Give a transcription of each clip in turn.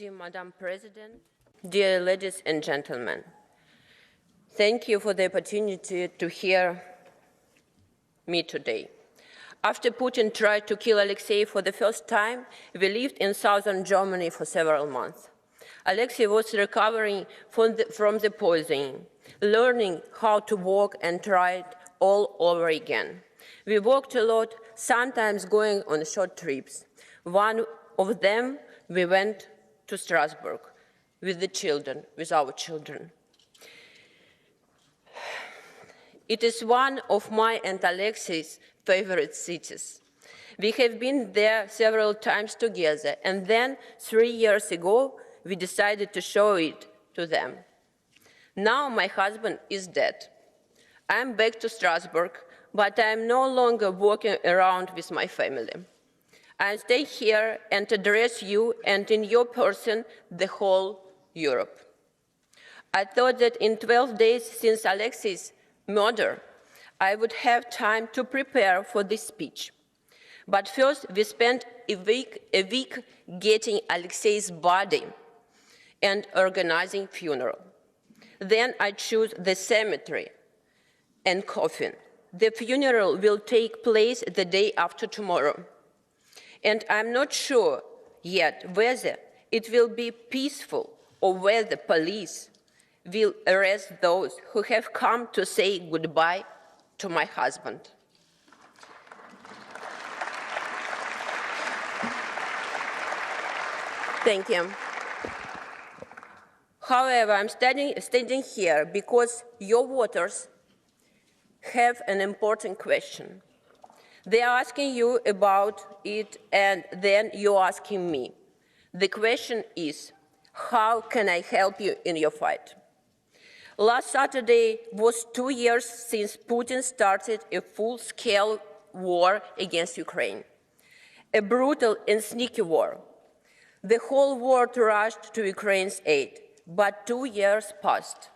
Dear Madam President, dear ladies and gentlemen, thank you for the opportunity to hear me today. After Putin tried to kill Alexei for the first time, we lived in southern Germany for several months. Alexei was recovering from the poisoning, learning how to walk and try it all over again. We walked a lot, sometimes going on short trips. One of them, we went to Strasbourg with our children. It is one of my and Alexei's favorite cities. We have been there several times together, and then 3 years ago, we decided to show it to them. Now my husband is dead. I'm back to Strasbourg, but I'm no longer walking around with my family. I stay here and address you and in your person the whole Europe. I thought that in 12 days since Alexei's murder, I would have time to prepare for this speech. But first, we spent a week getting Alexei's body and organizing funeral. Then I chose the cemetery and coffin. The funeral will take place the day after tomorrow. And I'm not sure yet whether it will be peaceful or whether police will arrest those who have come to say goodbye to my husband. Thank you. However, I'm standing here because your voters have an important question. They are asking you about it, and then you're asking me. The question is, how can I help you in your fight? Last Saturday was 2 years since Putin started a full-scale war against Ukraine, a brutal and sneaky war. The whole world rushed to Ukraine's aid, but 2 years passed.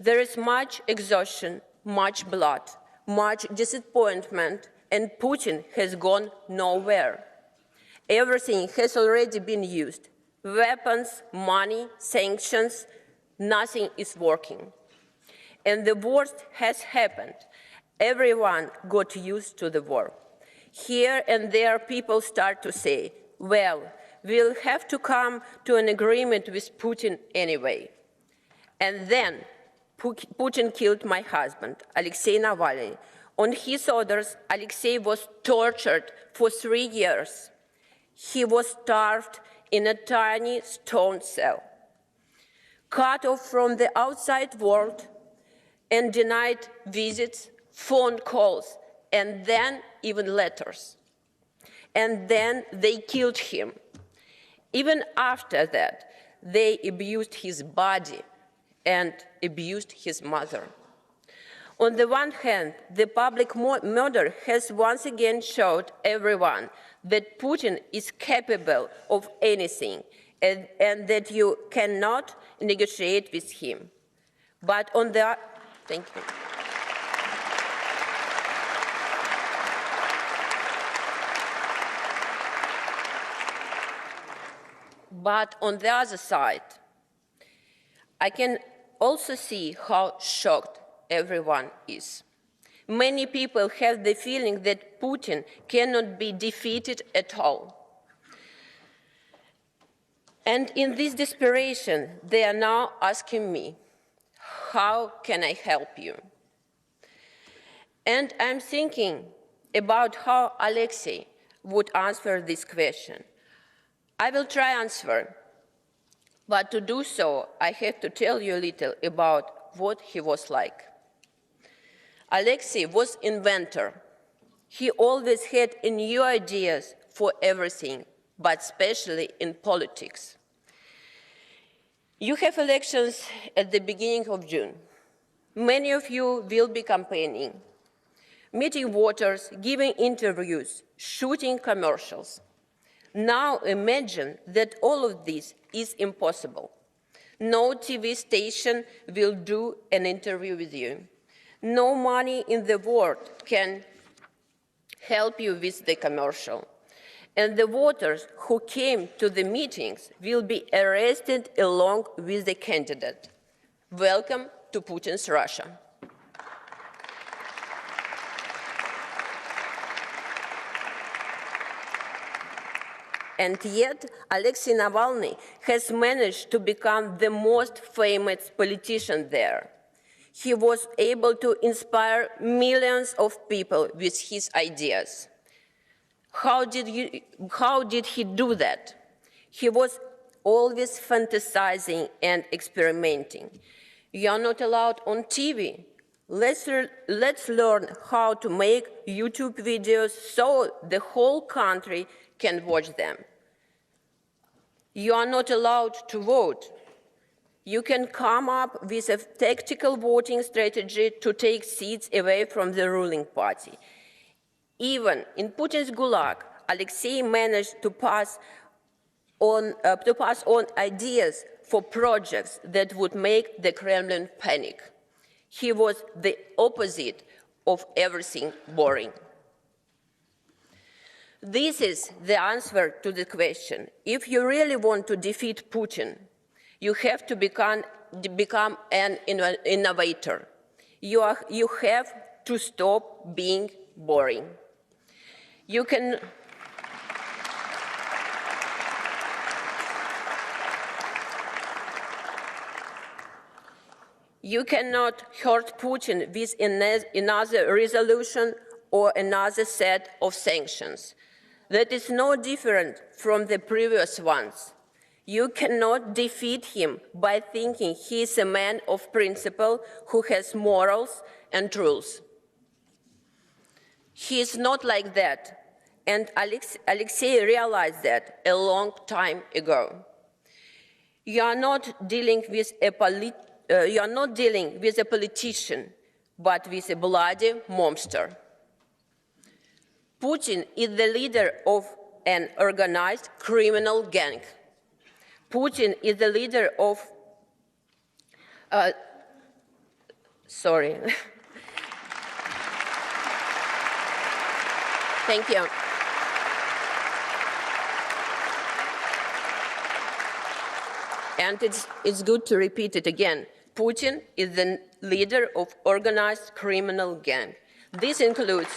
There is much exhaustion, much blood, much disappointment, and Putin has gone nowhere. Everything has already been used. Weapons, money, sanctions, nothing is working. And the worst has happened. Everyone got used to the war. Here and there people start to say, well, we'll have to come to an agreement with Putin anyway. And then Putin killed my husband, Alexei Navalny. On his orders, Alexei was tortured for 3 years. He was starved in a tiny stone cell, cut off from the outside world, and denied visits, phone calls, and then even letters. And then they killed him. Even after that, they abused his body and abused his mother. On the one hand, the public murder has once again showed everyone that Putin is capable of anything and that you cannot negotiate with him. But on the thank you. But on the other side, I can also see how shocked everyone is. Many people have the feeling that Putin cannot be defeated at all. And in this desperation, they are now asking me, how can I help you? And I'm thinking about how Alexei would answer this question. I will try to answer, but to do so, I have to tell you a little about what he was like. Alexei was an inventor. He always had new ideas for everything, but especially in politics. You have elections at the beginning of June. Many of you will be campaigning, meeting voters, giving interviews, shooting commercials. Now imagine that all of this is impossible. No TV station will do an interview with you. No money in the world can help you with the commercial. and the voters who came to the meetings will be arrested along with the candidate. Welcome to Putin's Russia. And yet, Alexei Navalny has managed to become the most famous politician there. He was able to inspire millions of people with his ideas. How did he do that? He was always fantasizing and experimenting. You are not allowed on TV. Let's learn how to make YouTube videos so the whole country can watch them. You are not allowed to vote. You can come up with a tactical voting strategy to take seats away from the ruling party. Even in Putin's gulag, Alexei managed to pass on ideas for projects that would make the Kremlin panic. He was the opposite of everything boring. This is the answer to the question. If you really want to defeat Putin, you have to become an innovator. You have to stop being boring. You cannot hurt Putin with another resolution or another set of sanctions. That is no different from the previous ones. You cannot defeat him by thinking he is a man of principle who has morals and rules. He is not like that, and Alexei realized that a long time ago. You are not dealing with a politician, but with a bloody monster. Putin is the leader of an organized criminal gang. Putin is the leader of, Thank you. And it's good to repeat it again. Putin is the leader of organized criminal gang. This includes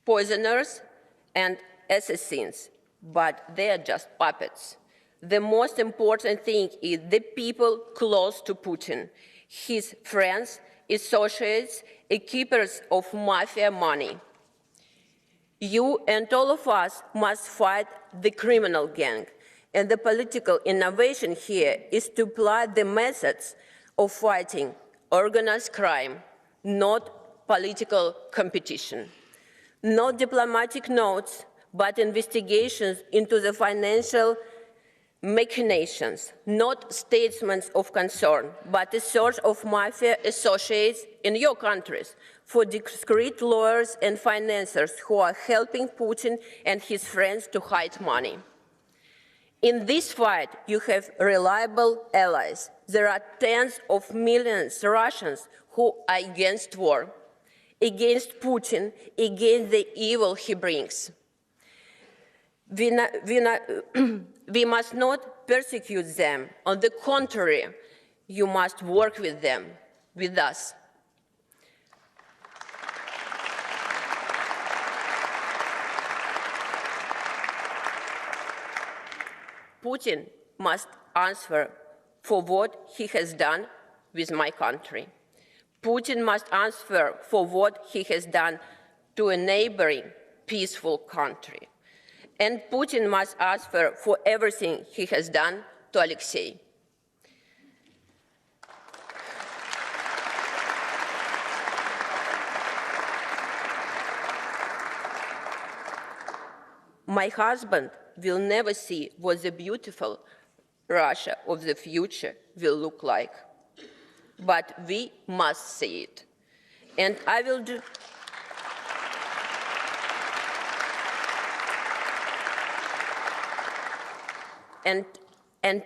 poisoners and assassins, but they are just puppets. The most important thing is the people close to Putin, his friends, associates, and keepers of mafia money. You and all of us must fight the criminal gang, and the political innovation here is to apply the methods of fighting organized crime, not political competition. Not diplomatic notes, but investigations into the financial machinations, not statements of concern, but a search of mafia associates in your countries for discreet lawyers and financiers who are helping Putin and his friends to hide money. In this fight, you have reliable allies. There are tens of millions of Russians who are against war, against Putin, against the evil he brings. We must not persecute them. On the contrary, you must work with them, with us. Putin must answer for what he has done with my country. Putin must answer for what he has done to a neighboring peaceful country. And Putin must answer for everything he has done to Alexei. My husband will never see what the beautiful Russia of the future will look like. But we must see it. And I will do and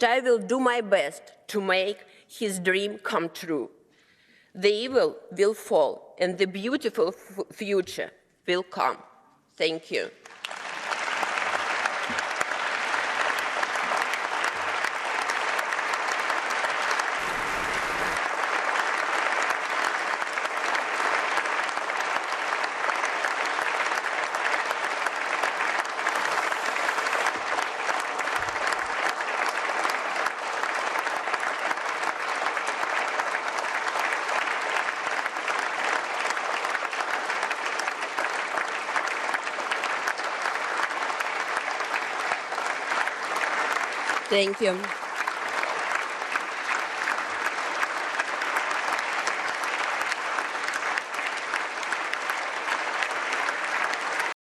I will do my best to make his dream come true. The evil will fall, and the beautiful future will come. Thank you. Thank you.